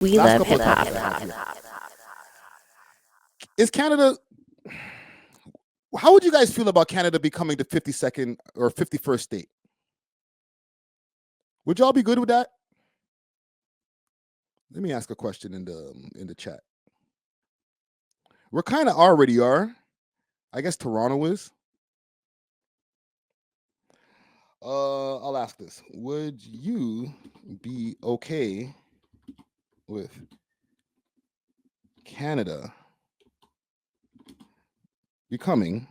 We love hip hop. Is Canada? How would you guys feel about Canada becoming the 52nd or 51st state? Would y'all be good with that? Let me ask a question in the chat. We're kind of already are. I guess Toronto is. I'll ask this. Would you be okay with Canada becoming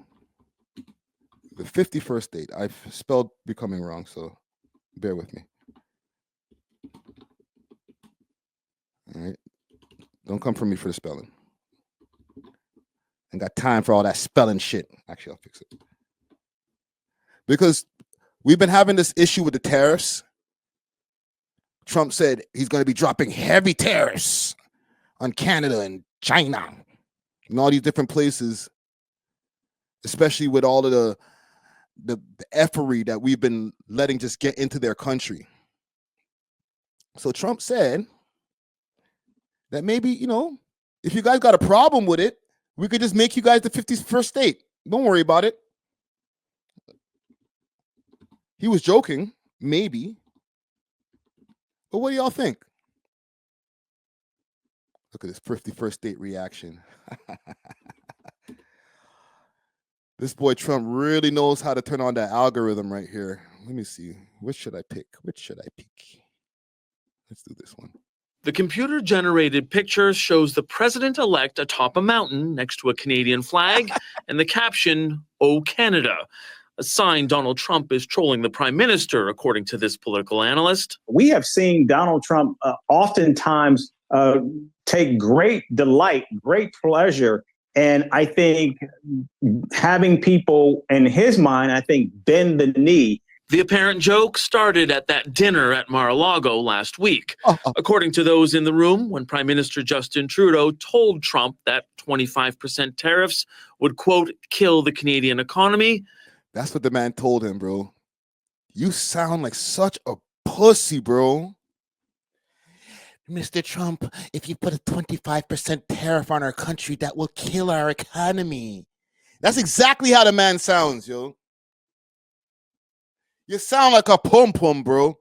the 51st state? I've spelled becoming wrong, so bear with me. All right. Don't come for me for the spelling. Ain't got time for all that spelling shit. Actually, I'll fix it. Because we've been having this issue with the tariffs. Trump said he's going to be dropping heavy tariffs on Canada and China and all these different places, especially with all of the effery that we've been letting just get into their country. So Trump said that maybe, if you guys got a problem with it, we could just make you guys the 51st state. Don't worry about it. He was joking, maybe. But what do y'all think? Look at this 51st state reaction. This boy Trump really knows how to turn on that algorithm right here. Let me see. Which should I pick? Let's do this one. The computer-generated picture shows the president-elect atop a mountain next to a Canadian flag and the caption, "Oh, Canada," a sign Donald Trump is trolling the prime minister, according to this political analyst. We have seen Donald Trump oftentimes take great delight, great pleasure, and I think having people in his mind, bend the knee. The apparent joke started at that dinner at Mar-a-Lago last week. According to those in the room, when Prime Minister Justin Trudeau told Trump that 25% tariffs would, quote, kill the Canadian economy. That's what the man told him, bro. You sound like such a pussy, bro. Mr. Trump, if you put a 25% tariff on our country, that will kill our economy. That's exactly how the man sounds, yo. You sound like a pum-pum, bro.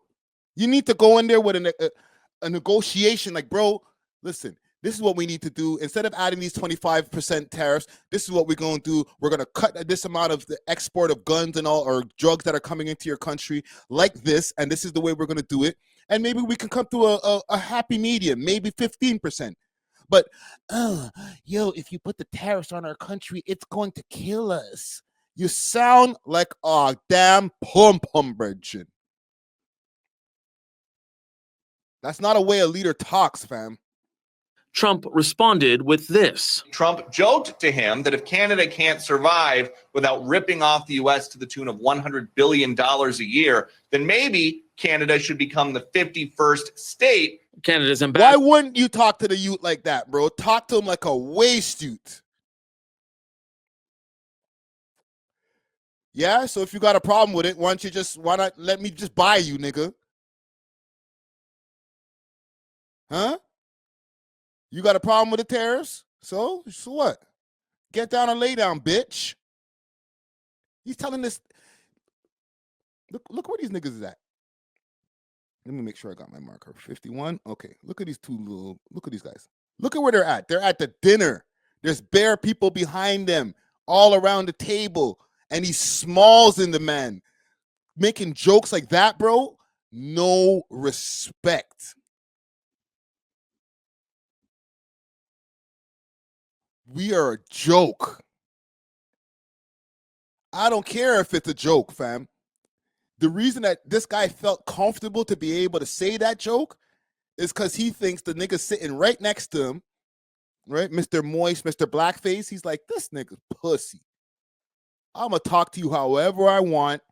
You need to go in there with a negotiation. Like, bro, listen, this is what we need to do. Instead of adding these 25% tariffs, this is what we're going to do. We're going to cut this amount of the export of guns and all, or drugs that are coming into your country like this, and this is the way we're going to do it. And maybe we can come to a happy medium, maybe 15%. But, if you put the tariffs on our country, it's going to kill us. You sound like a damn pum-pum virgin. That's not a way a leader talks, fam. Trump responded with this. Trump joked to him that if Canada can't survive without ripping off the U.S. to the tune of $100 billion a year, then maybe Canada should become the 51st state. Canada's ambassador. Why wouldn't you talk to the youth like that, bro? Talk to him like a waste youth. Yeah, so if you got a problem with it, why not let me just buy you, nigga? Huh? You got a problem with the tariffs? So what? Get down and lay down, bitch. He's telling this. Look where these niggas is at. Let me make sure I got my marker. 51. Okay, look at these guys. Look at where they're at. They're at the dinner. There's bare people behind them all around the table. And he smalls in the man. Making jokes like that, bro, no respect. We are a joke. I don't care if it's a joke, fam. The reason that this guy felt comfortable to be able to say that joke is because he thinks the nigga sitting right next to him, right, Mr. Moist, Mr. Blackface, he's like, this nigga's pussy. I'm going to talk to you however I want.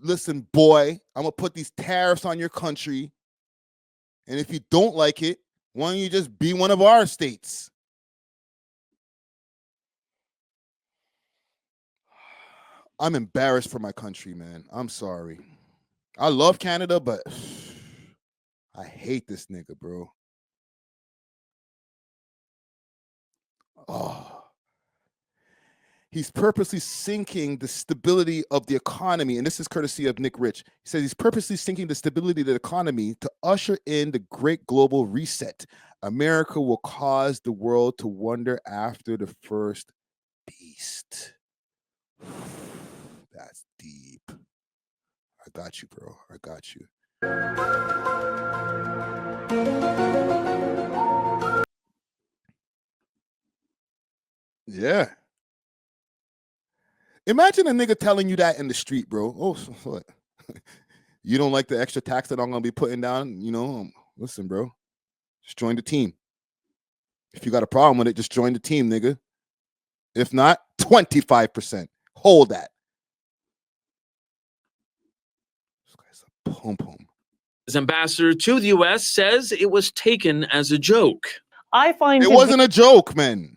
Listen, boy, I'm going to put these tariffs on your country. And if you don't like it, why don't you just be one of our states? I'm embarrassed for my country, man. I'm sorry. I love Canada, but I hate this nigga, bro. Oh. He's purposely sinking the stability of the economy. And this is courtesy of Nick Rich. He says he's purposely sinking the stability of the economy to usher in the great global reset. America will cause the world to wonder after the first beast. That's deep. I got you, bro. I got you. Yeah. Imagine a nigga telling you that in the street, bro. Oh, so what? You don't like the extra tax that I'm gonna be putting down? You know, listen, bro. Just join the team. If you got a problem with it, just join the team, nigga. If not, 25%. Hold that. This guy's a pom-pom. His ambassador to the U.S. says it was taken as a joke. I find it wasn't a joke, man.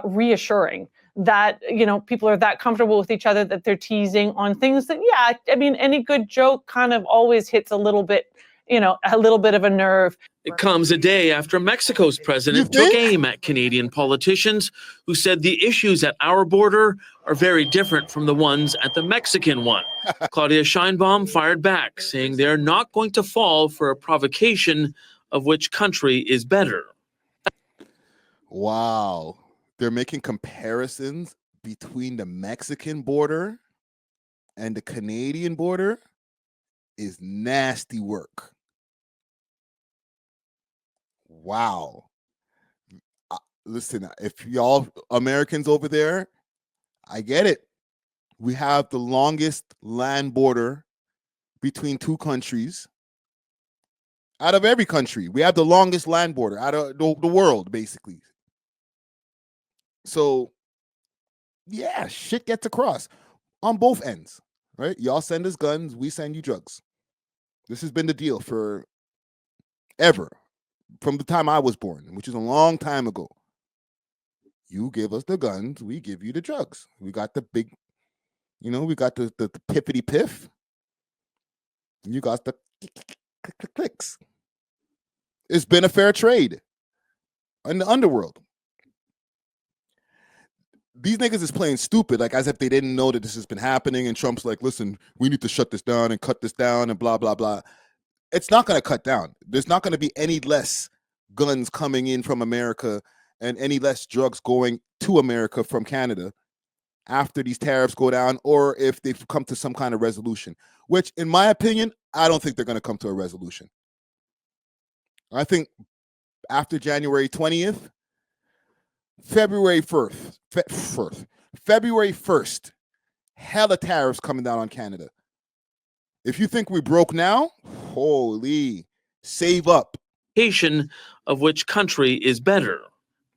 Reassuring that, you know, people are that comfortable with each other that they're teasing on things that, yeah, I mean, any good joke kind of always hits a little bit, you know, a little bit of a nerve. It comes a day after Mexico's president took aim at Canadian politicians who said the issues at our border are very different from the ones at the Mexican one. Claudia Sheinbaum fired back, saying they're not going to fall for a provocation of which country is better. Wow. They're making comparisons between the Mexican border and the Canadian border is nasty work. Wow. Listen, if y'all Americans over there, I get it. We have the longest land border between two countries. Out of every country, we have the longest land border out of the world, basically. So, yeah, shit gets across on both ends, right? Y'all send us guns, we send you drugs. This has been the deal for ever, from the time I was born, which is a long time ago. You give us the guns, we give you the drugs. We got the big, you know, we got the piffity piff. You got the clicks. It's been a fair trade in the underworld. These niggas is playing stupid, like as if they didn't know that this has been happening. And Trump's like, listen, we need to shut this down and cut this down and blah, blah, blah. It's not going to cut down. There's not going to be any less guns coming in from America and any less drugs going to America from Canada after these tariffs go down, or if they've come to some kind of resolution, which in my opinion, I don't think they're going to come to a resolution. I think after January 20th, February 1st, hella tariffs coming down on Canada. If you think we broke now, holy, save up. Of which country is better.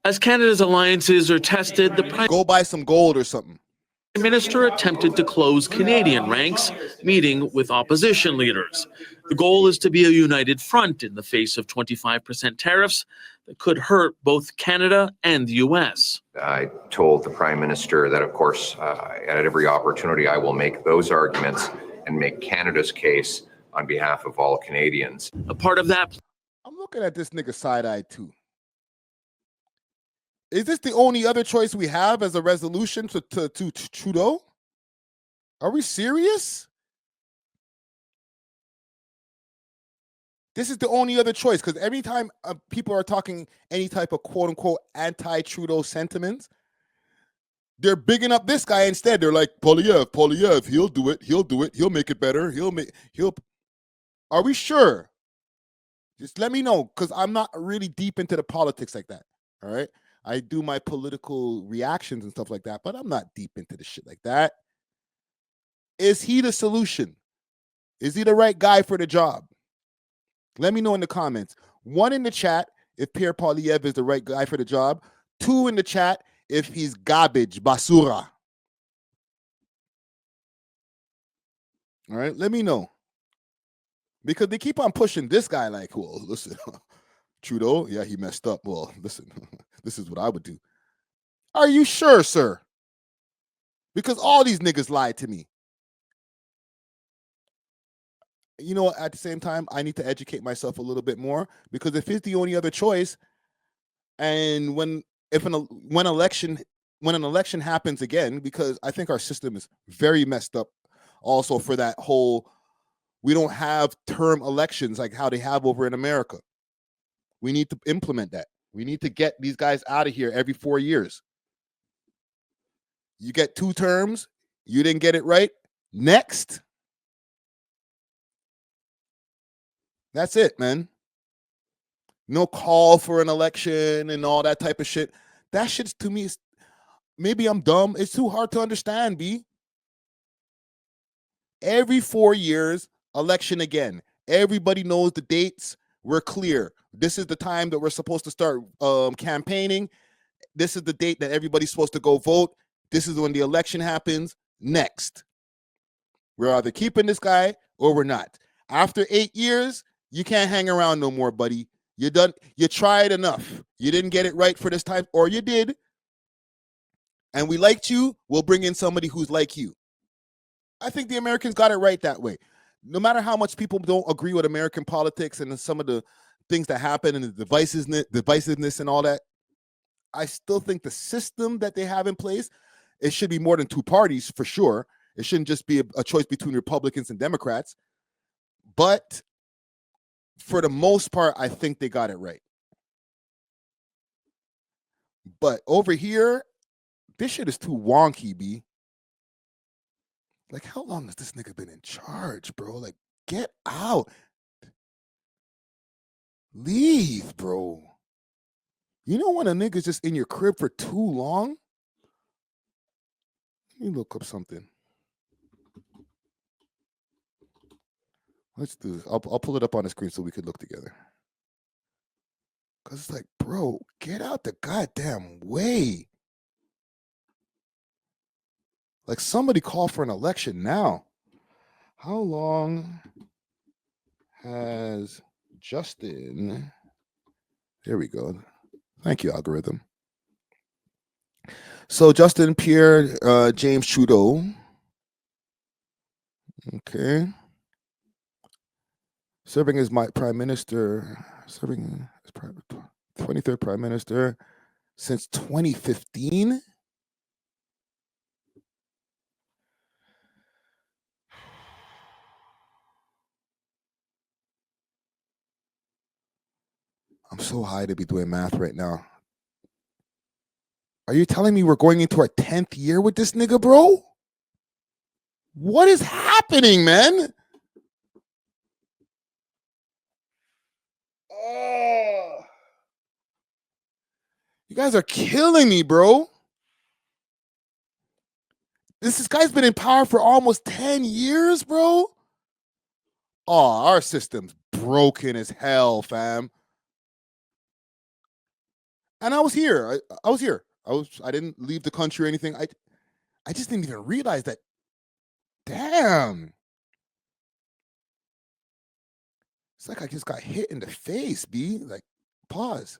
As Canada's alliances are tested, the Prime Go buy some gold or something. Minister attempted to close Canadian ranks, meeting with opposition leaders. The goal is to be a united front in the face of 25% tariffs that could hurt both Canada and the U.S. I told the Prime Minister that, of course, at every opportunity, I will make those arguments and make Canada's case on behalf of all Canadians. A part of that. I'm looking at this nigga side-eyed too. Is this the only other choice we have as a resolution to Trudeau? Are we serious? This is the only other choice, because every time people are talking any type of quote-unquote anti-Trudeau sentiments, they're bigging up this guy instead. They're like, Poilievre, he'll do it, he'll make it better, Are we sure? Just let me know, because I'm not really deep into the politics like that, all right? I do my political reactions and stuff like that, but I'm not deep into the shit like that. Is he the solution? Is he the right guy for the job? Let me know in the comments. 1 in the chat if Pierre Poilievre is the right guy for the job. 2 in the chat if he's garbage, basura. All right, let me know. Because they keep on pushing this guy like, well, listen, Trudeau, yeah, he messed up. Well, listen, this is what I would do. Are you sure, sir? Because all these niggas lied to me. you know, at the same time, I need to educate myself a little bit more, because if it's the only other choice, and when an election happens again, because I think our system is very messed up also for that whole, we don't have term elections like how they have over in America. We need to implement that. We need to get these guys out of here every 4 years. You get 2 terms, you didn't get it right, next. That's it, man. No call for an election and all that type of shit. That shit's, to me, is, maybe I'm dumb. It's too hard to understand, B. Every 4 years, election again. Everybody knows the dates. We're clear. This is the time that we're supposed to start campaigning. This is the date that everybody's supposed to go vote. This is when the election happens. Next. We're either keeping this guy or we're not. After 8 years, you can't hang around no more, buddy. You're done. You tried enough. You didn't get it right for this time, or you did. And we liked you. We'll bring in somebody who's like you. I think the Americans got it right that way. No matter how much people don't agree with American politics and some of the things that happen and the divisiveness and all that, I still think the system that they have in place, it should be more than 2 parties for sure. It shouldn't just be a choice between Republicans and Democrats. But for the most part, I think they got it right. But over here, this shit is too wonky, B. Like, how long has this nigga been in charge, bro? Like, get out. Leave, bro. You know when a nigga's just in your crib for too long? Let me look up something. Let's do this. I'll pull it up on the screen so we could look together. Because it's like, bro, get out the goddamn way. Like, somebody call for an election now. How long has Justin... There we go. Thank you, algorithm. So Justin Pierre James Trudeau. Okay. Serving as my prime minister, 23rd prime minister since 2015. I'm so high to be doing math right now. Are you telling me we're going into our 10th year with this nigga, bro? What is happening, man? Oh. You guys are killing me, bro. This guy's been in power for almost 10 years, bro. Oh, our system's broken as hell, fam. And I was here. I was here. I didn't leave the country or anything. I just didn't even realize that. Damn. It's like I just got hit in the face, B. Like, pause.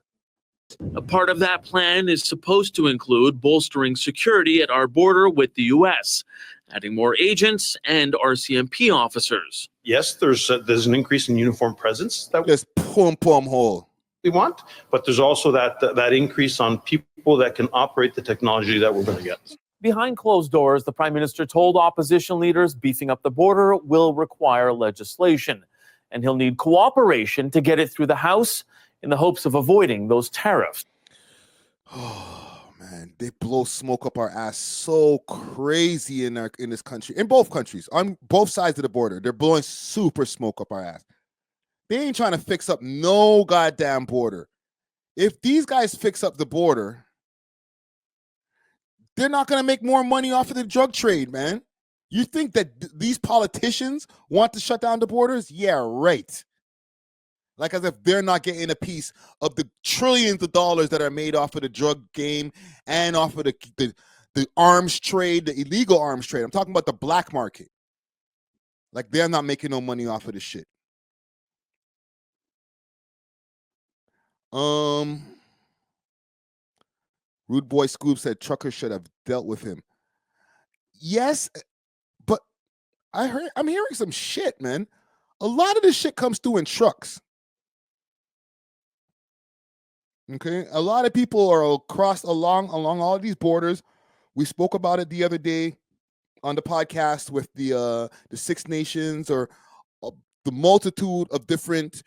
A part of that plan is supposed to include bolstering security at our border with the U.S., adding more agents and RCMP officers. Yes, there's an increase in uniform presence that Just pum hole. we want, but there's also that increase on people that can operate the technology that we're going to get. Behind closed doors, the prime minister told opposition leaders beefing up the border will require legislation, and he'll need cooperation to get it through the House in the hopes of avoiding those tariffs. Oh man, they blow smoke up our ass so crazy in this country, in both countries, on both sides of the border. They're blowing super smoke up our ass. They ain't trying to fix up no goddamn border. If these guys fix up the border, they're not going to make more money off of the drug trade, man. You think that these politicians want to shut down the borders? Yeah, right. Like as if they're not getting a piece of the trillions of dollars that are made off of the drug game and off of the arms trade, the illegal arms trade. I'm talking about the black market. Like they're not making no money off of this shit. Rude Boy Scoop said truckers should have dealt with him. Yes, but I'm hearing some shit, man. A lot of this shit comes through in trucks. Okay, a lot of people are across along all these borders. We spoke about it the other day on the podcast with the 6 Nations or the multitude of different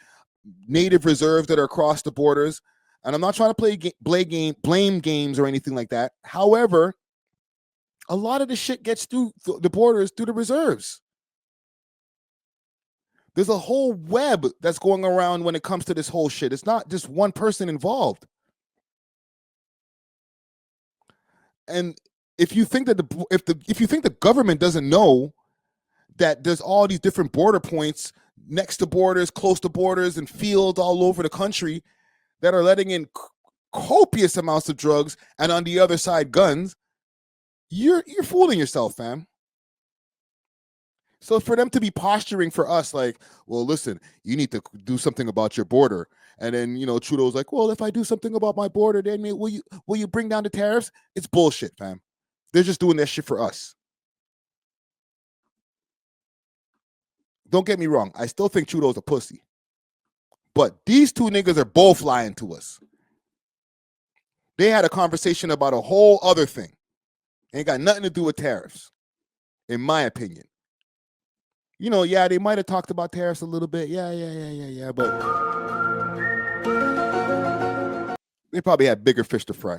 native reserves that are across the borders. And I'm not trying to play blame games or anything like that. However, a lot of the shit gets through the borders through the reserves. There's a whole web that's going around when it comes to this whole shit. It's not just one person involved. And if you think that if you think the government doesn't know that there's all these different border points next to borders, close to borders, and fields all over the country that are letting in copious amounts of drugs, and on the other side, guns, you're fooling yourself, fam. So for them to be posturing for us like, well, listen, you need to do something about your border. And then, Trudeau's like, well, if I do something about my border, then will you bring down the tariffs? It's bullshit, fam. They're just doing that shit for us. Don't get me wrong. I still think Trudeau's a pussy. But these two niggas are both lying to us. They had a conversation about a whole other thing. Ain't got nothing to do with tariffs, in my opinion. Yeah, they might have talked about tariffs a little bit. Yeah, but they probably had bigger fish to fry.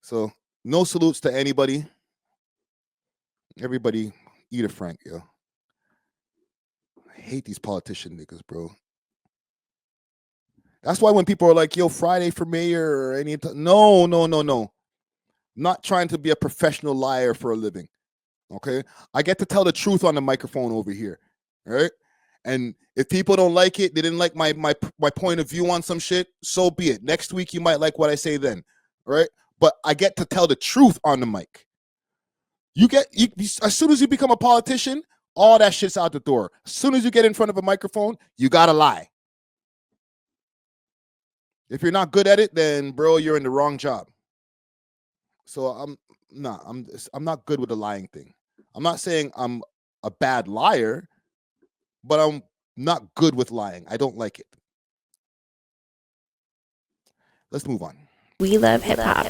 So, no salutes to anybody. Everybody eat a Frank, yo. I hate these politician niggas, bro. That's why when people are like, yo, Friday for mayor or any no. Not trying to be a professional liar for a living. Okay? I get to tell the truth on the microphone over here. Right? And if people don't like it, they didn't like my point of view on some shit, so be it. Next week you might like what I say then. Right? But I get to tell the truth on the mic. As soon as you become a politician, all that shit's out the door. As soon as you get in front of a microphone, you gotta lie. If you're not good at it, then bro, you're in the wrong job. So I'm not good with the lying thing. I'm not saying I'm a bad liar, but I'm not good with lying. I don't like it. Let's move on. We love hip hop.